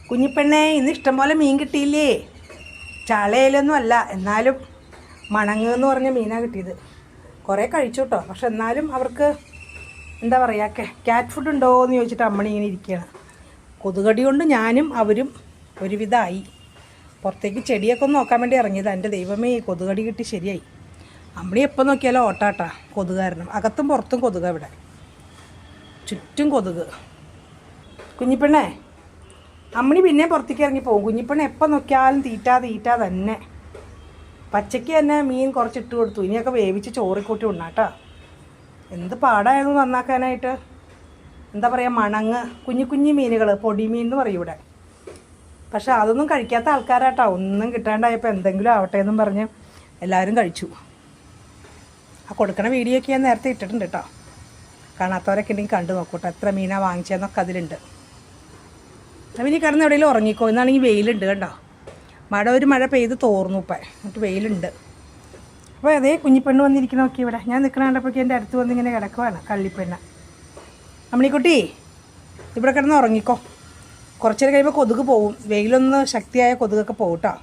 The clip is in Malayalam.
കുഞ്ഞിപ്പെണ്ണേ, ഇന്ന് ഇഷ്ടംപോലെ മീൻ കിട്ടിയില്ലേ? ചാളയിലൊന്നും അല്ല, എന്നാലും മണങ്ങ് എന്ന് പറഞ്ഞ മീനാണ് കിട്ടിയത്. കുറേ കഴിച്ചു കേട്ടോ. പക്ഷെ എന്നാലും അവർക്ക് എന്താ പറയുക, ക്യാറ്റ് ഫുഡ് ഉണ്ടോ എന്ന് ചോദിച്ചിട്ട് അമ്മണി ഇങ്ങനെ ഇരിക്കുകയാണ്. കൊതുകടി കൊണ്ട് ഞാനും അവരും ഒരുവിധമായി. പുറത്തേക്ക് ചെടിയൊക്കെ ഒന്ന് നോക്കാൻ വേണ്ടി ഇറങ്ങിയത്. എൻ്റെ ദൈവമേ, കൊതുകടി കിട്ടി ശരിയായി. അമ്മണി എപ്പോൾ നോക്കിയാലും ഓട്ടാട്ടാ കൊതുക് കാരണം. അകത്തും പുറത്തും കൊതുക്. ഇവിടെ ചുറ്റും കൊതുക്. കുഞ്ഞിപ്പെണ്ണേ, അമ്മണി പിന്നെ പുറത്തേക്ക് ഇറങ്ങി പോകും. കുഞ്ഞിപ്പെണ്ണ എപ്പോൾ നോക്കിയാലും തീറ്റ തന്നെ. പച്ചയ്ക്ക് തന്നെ മീൻ കുറച്ചിട്ട് കൊടുത്തു. ഇനിയൊക്കെ വേവിച്ച് ചോറിക്കൂട്ടി ഉണ്ണാട്ടോ. എന്ത് പാടായിരുന്നു നന്നാക്കാനായിട്ട്. എന്താ പറയുക, മണങ്ങ് കുഞ്ഞു മീനുകൾ, പൊടിമീൻ എന്ന് പറയും ഇവിടെ. പക്ഷെ അതൊന്നും കഴിക്കാത്ത ആൾക്കാരാട്ടോ. ഒന്നും കിട്ടാണ്ടായപ്പോൾ എന്തെങ്കിലും ആവട്ടെ എന്നും പറഞ്ഞ് എല്ലാവരും കഴിച്ചു. ആ കൊടുക്കണ വീഡിയോ ഒക്കെ ഞാൻ നേരത്തെ ഇട്ടിട്ടുണ്ട് കേട്ടോ. കാണാത്തവരൊക്കെ ഉണ്ടെങ്കിൽ കണ്ടു നോക്കൂട്ടോ. എത്ര മീനാണ് വാങ്ങിച്ചതെന്നൊക്കെ അതിലുണ്ട്. അപ്പം ഇനി കിടന്ന് എവിടെയെങ്കിലും ഉറങ്ങിക്കോ. എന്നാണെങ്കിൽ വെയിലുണ്ട് കണ്ടോ. ഒരു മഴ പെയ്ത് തോർന്നു ഇപ്പം. എന്നിട്ട് വെയിലുണ്ട്. അപ്പോൾ അതേ കുഞ്ഞിപ്പെണ്ണ് വന്നിരിക്കുന്ന നോക്കി ഇവിടെ. ഞാൻ നിൽക്കണ കണ്ടപ്പോഴേക്കും എൻ്റെ അടുത്ത് വന്നിങ്ങനെ കിടക്കുവാണ് കള്ളിപ്പെണ്ണ. അമ്മണിക്കുട്ടി, ഇവിടെ കിടന്ന് ഉറങ്ങിക്കോ. കുറച്ച് നേരം കഴിയുമ്പോൾ കൊതുക് പോവും. വെയിലൊന്ന് ശക്തിയായ കൊതുകൊക്കെ പോവും കേട്ടോ.